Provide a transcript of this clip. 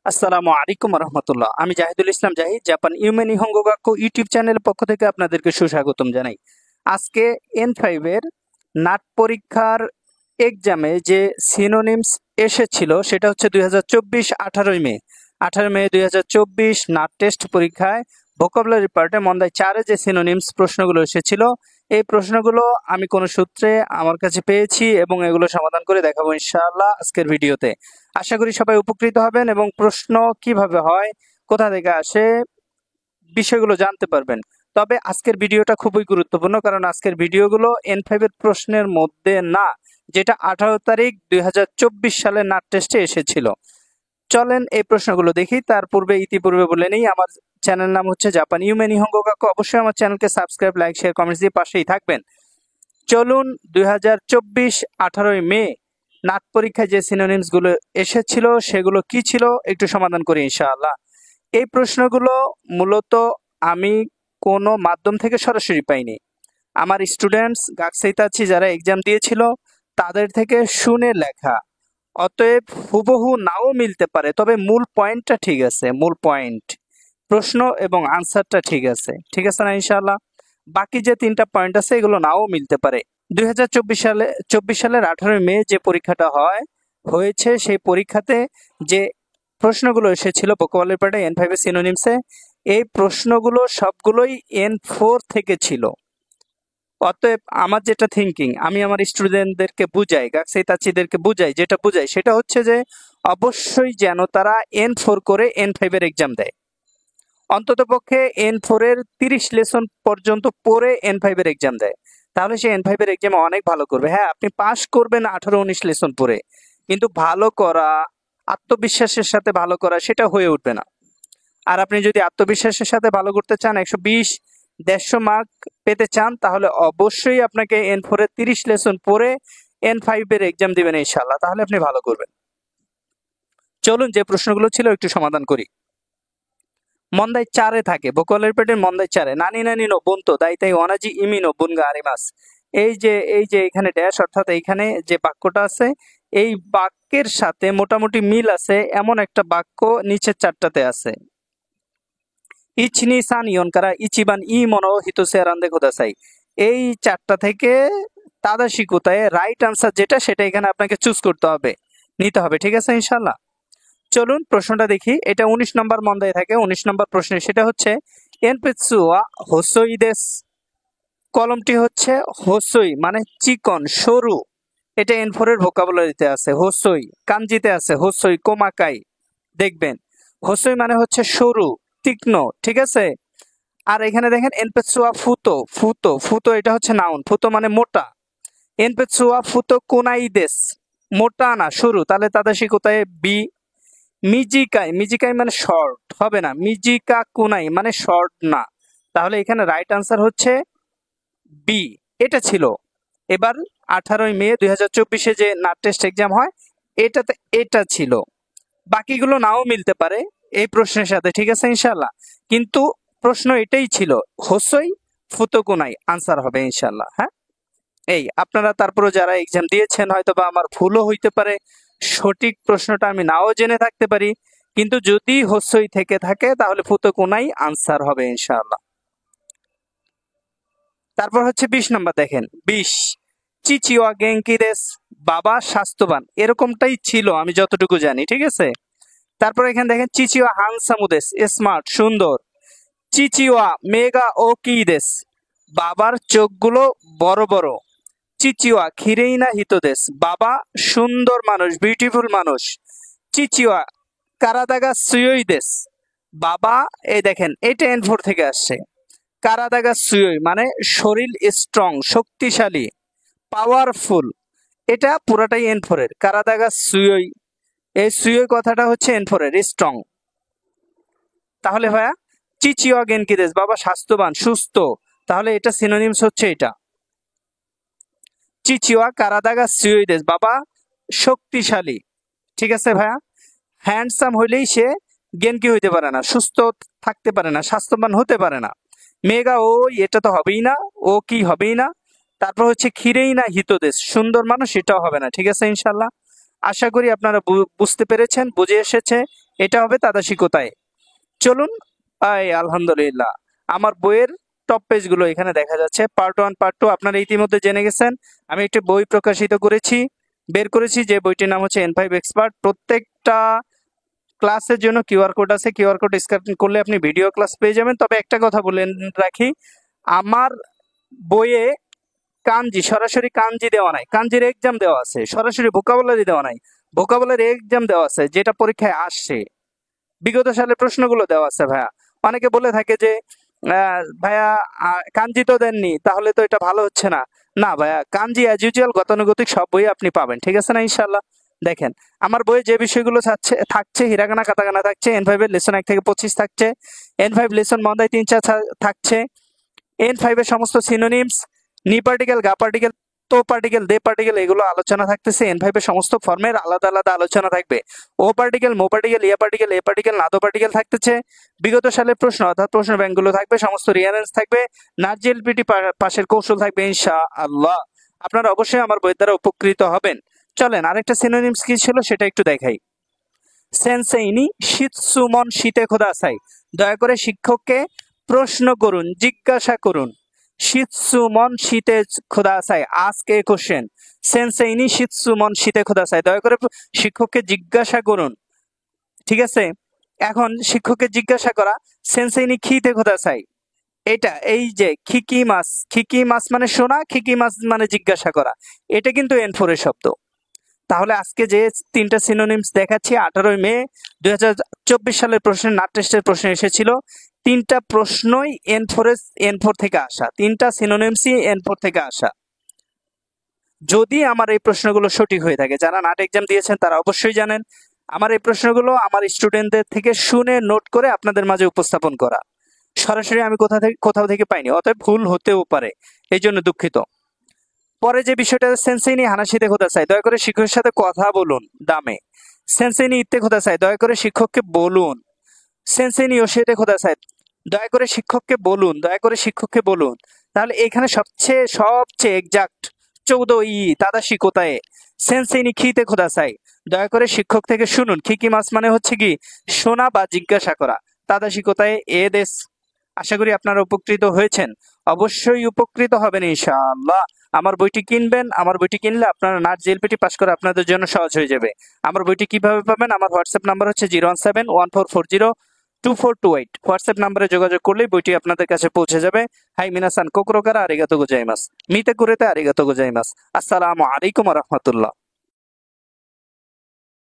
আসসালামু আলাইকুম রহমতুল্লাহ। আমি জাহিদুল ইসলাম জাহিদ, জাপান ইউমেনি হঙ্গগাক্কু ইউটিউব চ্যানেলের পক্ষ থেকে আপনাদেরকে সুস্বাগতম জানাই। আজকে N5 এর নাট পরীক্ষার এক্সামে যে সিনোনিমস এসেছিল সেটা হচ্ছে 2024 18 মে 18 মে 2024 নাট টেস্ট পরীক্ষায় ভোকাবুলারি পার্টে মন্দাই 4-এ যে সিনোনিমস প্রশ্নগুলো এসেছিল, এই প্রশ্নগুলো আমি কোন সূত্রে আমার কাছে পেয়েছি এবং এগুলো সমাধান করে দেখাবো ইনশাআল্লাহ আজকের ভিডিওতে। আশা করি সবাই উপকৃত হবেন এবং প্রশ্ন কিভাবে হয়, কোথা থেকে আসে, বিষয়গুলো জানতে পারবেন। তবে আজকের ভিডিওটা খুবই গুরুত্বপূর্ণ, কারণ আজকের ভিডিওগুলো N5 এর প্রশ্নের মধ্যে না, যেটা 18 তারিখ 2024 সালের নাট টেস্টে এসেছিল। চলেন এই প্রশ্নগুলো দেখি। তার পূর্বে ইতিপূর্বে বলে নেই, আমার চ্যানেল নাম হচ্ছে জাপান ইউমেনি হঙ্গগাক্কু। অবশ্যই আমার চ্যানেলকে সাবস্ক্রাইব, লাইক, শেয়ার, কমেন্টস দিয়ে পাশেই থাকবেন। চলুন 2024 18 মে নাট পরীক্ষায় যে সিনোনিমস গুলো এসেছিল সেগুলো কি ছিল একটু সমাধান করি ইনশাআল্লাহ। এই প্রশ্নগুলো মূলত আমি কোনো মাধ্যম থেকে সরাসরি পাইনি, আমার স্টুডেন্টস গাকসাইতাছি যারা এক্সাম দিয়েছিল তাদের থেকে শুনে লেখা। অতএব হুবহু নাও মিলতে পারে, তবে মূল পয়েন্টটা ঠিক আছে, মূল পয়েন্ট প্রশ্ন এবং আনসারটা ঠিক আছে, ঠিক আছে না ইনশাআল্লাহ। বাকি যে 3টা পয়েন্ট আছে এগুলো নাও মিলতে পারে। 2024 সালের 18 মে যে পরীক্ষাটা হয়েছে সেই পরীক্ষাতে যে প্রশ্নগুলো এসেছিল ভোকাবুলারি পার্টে N5 এর সিনোনিমসে, এই প্রশ্নগুলো সবগুলোই N4 থেকে ছিল। অতএব আমার যেটা থিঙ্কিং, আমি আমার স্টুডেন্টদেরকে বুঝাই, গাকসাইতাচিদেরকে বুঝাই, যেটা বুঝাই সেটা হচ্ছে যে অবশ্যই যেন তারা N4 করে N5 এর এক্সাম দেয়। অন্ততপক্ষে N4 এর 30 লেসন পর্যন্ত পড়ে N5 এর এক্সাম দেয়, তাহলে সে N5 এর এক্সামে অনেক ভালো করবে। হ্যাঁ, আপনি পাস করবেন 18-19 লেসন পড়ে, কিন্তু ভালো করা, আত্মবিশ্বাসের সাথে ভালো করা সেটা হয়ে উঠবে না। আর আপনি যদি আত্মবিশ্বাসের সাথে ভালো করতে চান, 120 150 মার্ক পেতে চান, তাহলে অবশ্যই আপনাকে N4 এর 30 লেসন পড়ে N5 এর এক্সাম দিবেন ইনশাআল্লাহ, তাহলে আপনি ভালো করবেন। চলুন যে প্রশ্নগুলো ছিল একটু সমাধান করি। মন্দাই 4-এ থাকে, ভোকাবুলারি পার্টের মন্দাই 4-এ নানি নানি নো বন্তো দাইতাই অনাজি ইমিনো বুনগা আরিমাস। এই যে এখানে ড্যাশ, অর্থাৎ এইখানে যে বাক্যটা আছে এই বাক্যের সাথে মোটামুটি মিল আছে এমন একটা বাক্য নিচের 4টাতে আছে। ইচনি সান ইয়নকারা ইচিবান ই মনো হিতোসে আরান্দে খোদাসাই। এই 4টা থেকে তাদাশি কোথায় রাইট আনসার যেটা সেটা এখানে আপনাকে চুজ করতে হবে, নিতে হবে, ঠিক আছে ইনশাআল্লাহ। চলুন প্রশ্নটা দেখি। এটা 19 নম্বর মন্দায় থাকে, 19 নম্বর প্রশ্ন। সেটা হচ্ছে এনপেৎসুয়া হোসই দেশ। কলমটি হচ্ছে হোসই মানে চিকন, সরু। এটা N4 এর ভোকাবুলারিতে আছে। হোসই কাঞ্জিতে আছে হোসই কোমাকাই, দেখবেন হোসই মানে হচ্ছে সরু, তীক্ষ্ণ, ঠিক আছে। আর এখানে দেখেন এনপেৎসুয়া ফুতো, ফুতো ফুতো এটা হচ্ছে নাউন, ফুতো মানে মোটা। এনপেৎসুয়া ফুতো কোনাই দেশ, মোটা না সরু, তাহলে তাদাশি কোথায় বি। মিজিকাই, মিজিকাই মানে শর্ট, হবে না। মিজিকা কুনাই মানে শর্ট না, তাহলে এখানে রাইট আনসার হচ্ছে বি। এটা ছিল। এবার 18 মে 2024 যে নাট টেস্ট এক্সাম হয় এটাতে এটা ছিল। বাকিগুলো নাও মিলতে পারে এই প্রশ্নের সাথে, ঠিক আছে ইনশাআল্লাহ, কিন্তু প্রশ্ন এটাই ছিল। হোসই ফুতকুনাই আনসার হবে ইনশাআল্লাহ। হ্যাঁ, এই আপনারা তারপরে যারা এক্সাম দিয়েছেন হয়তো বা আমার ভুলও হইতে পারে, সঠিক প্রশ্নটা আমি নাও জেনে থাকতে পারি, কিন্তু যদি হোসই থেকে থাকে তাহলে ফুতকুনাই আনসার হবে ইনশাআল্লাহ। তারপর হচ্ছে 20 নম্বর, দেখেন 20 চিচিওয়া গেঙ্কি দেশ, বাবা স্বাস্থ্যবান, এরকমটাই ছিল আমি যতটুকু জানি, ঠিক আছে। তারপর এখানে দেখেন চিচিওয়া হানসামু দেশ, স্মার্ট সুন্দর। চিচিওয়া মেগা ও কি দেশ, বাবার চোখগুলো বড় বড়। চিচিওয়া খিরেইনা হিতোদেশ, বাবা সুন্দর মানুষ, বিউটিফুল মানুষ। চিচিওয়া কারাদাগা সুয়োই দেশ, বাবা, এই দেখেন এটা N4 থেকে আসছে। কারাদাগা সুয়োই মানে শরীর স্ট্রং, শক্তিশালী, পাওয়ারফুল, এটা পুরাটাই N4 এর। কারাদাগা সুয়োই, এই সুয়োই কথাটা হচ্ছে N4 এর, স্ট্রং। তাহলে ভাইয়া চিচিওয়া গেনকি দেশ, বাবা স্বাস্থ্যবান সুস্থ, তাহলে এটা সিনোনিমস হচ্ছে এটা। চিচিওয়া কারাদাগা সুয়োই দেশ, বাবা শক্তিশালী, ঠিক আছে ভাইয়া। হ্যান্ডসাম হইলেই সে গেনকি হইতে পারে না, সুস্থ থাকতে পারে না, স্বাস্থ্যবান হতে পারে না। মেগা ও, এটা তো হবেই না, ও কি হবেই না। তারপর হচ্ছে খিরেই না হিতদেশ, সুন্দর মানুষ, এটাও হবে না, ঠিক আছে ইনশাল্লাহ। আশা করি আপনারা বুঝতে পেরেছেন, বুঝে এসেছে। এটা হবে তাদাশিকতায়। চলুন, আলহামদুলিল্লাহ, আমার বইয়ের টপ পেজগুলো এখানে দেখা যাচ্ছে। পার্ট 1, পার্ট 2 আপনারা ইতিমধ্যে জেনে গেছেন। আমি একটি বই প্রকাশিত করেছি, বের করেছি, যে বইটির নাম হচ্ছে N5 এক্সপার্ট। প্রত্যেকটা ক্লাসের জন্য কিউআর কোড আছে, কিউআর কোড স্ক্যান করলে আপনি ভিডিও ক্লাস পেয়ে যাবেন। তবে একটা কথা বলে রাখি, আমার বইয়ে কাঞ্জি, সরাসরি কাঞ্জি দেওয়া নাই, কাঞ্জির এক্সাম দেওয়া আছে। সরাসরি ভোকাবুলারি দেওয়া নাই, ভোকাবুলারি এক্সাম দেওয়া আছে, যেটা পরীক্ষায় আসছে। বিগত সালের প্রশ্নগুলো দেওয়া আছে ভাইয়া। অনেকে বলে থাকে যে ভাইয়া কাঞ্জি তো দেননি, তাহলে তো এটা ভালো হচ্ছে না। না ভাইয়া, কাঞ্জি অ্যাজ ইউজুয়াল গতানুগতিক সব বই আপনি পাবেন, ঠিক আছে না ইনশাল্লাহ। দেখেন, আমার বইয়ে যে বিষয়গুলো থাকছে, হিরাগানা কাতাগানা থাকছে, N5 এর লেসন 1 থেকে 25 থাকছে, N5 লেসন মন্দায় 3-4 থাকছে, N5 এর সমস্ত সিনোনিমস, নি পার্টিকেল, গা পার্টিকেল, তো পার্টিকেল, দে পার্টিকেল, এগুলো আলোচনা থাকতেছে। N5 এর সমস্ত ফর্মের আলাদা আলাদা আলোচনা থাকবে। ও পার্টিকেল, মো পার্টিকেল, ইয়া পার্টিকেল, এ পার্টিকেল, নাদো পার্টিকেল থাকতেছে। বিগত সালের প্রশ্ন অর্থাৎ প্রশ্ন ব্যাংকগুলো থাকবে, সমস্ত রিয়ারেন্স থাকবে, নার্জিএলপিটি পাশের কৌশল থাকবে ইনশাআল্লাহ। আপনারা অবশ্যই আমার বই দ্বারা উপকৃত হবেন। চলেন, আরেকটা সিনোনিমস কি ছিল সেটা একটু দেখাই। সেনসেইনি শীতসুমন শীতে খোদাসাই, দয়া করে শিক্ষককে প্রশ্ন করুন, জিজ্ঞাসা করুন। শীতসুমন শীতে খোদাসাই, আজকে কোশ্চেন। সেনসেইনি শীতসুমন শীতে খোদাসাই, দয়া করে শিক্ষককে জিজ্ঞাসা করুন। ঠিক আছে, এখন শিক্ষককে জিজ্ঞাসা করা, সেনসেইনি খিতে খোদাসাই, এটা এই যে খিকি মাছ, খিকি মাছ মানে শোনা, খিকি মাছ মানে জিজ্ঞাসা করা, এটা কিন্তু N4 এর শব্দ। তাহলে আজকে যে 3টা সিনোনিমস দেখাচ্ছি, 18 মে 2024 সালের প্রশ্নের নাট টেস্টের প্রশ্ন এসেছিল। 3টা প্রশ্নই N4 থেকে আসা, 3টা সিনোনিমসই N4 থেকে আসা। যদি আমার এই প্রশ্নগুলো সঠিক হয়ে থাকে, যারা নাট এক্সাম দিয়েছেন তারা অবশ্যই জানেন, আমার এই প্রশ্নগুলো আমার স্টুডেন্টদের থেকে শুনে নোট করে আপনাদের মাঝে উপস্থাপন করা। সরাসরি আমি কোথাও থেকে পাইনি, অতএব ভুল হতেও পারে, এই জন্য দুঃখিত। পরে যে বিষয়টা, সেন্সেইনি হানাশিতে খোদাসাই, দয়া করে শিক্ষকের সাথে কথা বলুন দামে। সেন্সেইনি ইত্তে খোদাসাই, দয়া করে শিক্ষককে বলুন। সেন্সেইনি ওশিয়েতে খোদাসাই, দয়া করে শিক্ষককে বলুন, দয়া করে শিক্ষককে বলুন। তাহলে এখানে সবচেয়ে এক্সাক্ট 14 তাদাশি কোতায়ে। সেন্সেইনি খিতে খোদাসাই, দয়া করে শিক্ষক থেকে শুনুন। খিকি মাস মানে হচ্ছে কি শোনা বা জিজ্ঞাসা করা। তাদাশি কোতায়ে এ দেশ। আশা করি আপনারা উপকৃত হয়েছেন, অবশ্যই উপকৃত হবেন ইনশাআল্লাহ। আমার বইটি কিনবেন, আমার বইটি কিনলে আপনারা নাট জিএলপিটি পাস করা আপনাদের জন্য সহজ হয়ে যাবে। আমার বইটি কিভাবে পাবেন? আমার হোয়াটসঅ্যাপ নাম্বার হচ্ছে 01714402428। হোয়াটসঅ্যাপ নাম্বারে যোগাযোগ করলেই বইটি আপনাদের কাছে পৌঁছে যাবে। হাই মিনাসান কোকরোকারা আরিগাতো গোজাইমাস, মিতে কুরেতে আরিগাতো গোজাইমাস। আসসালামু আলাইকুম ওয়া রাহমাতুল্লাহ।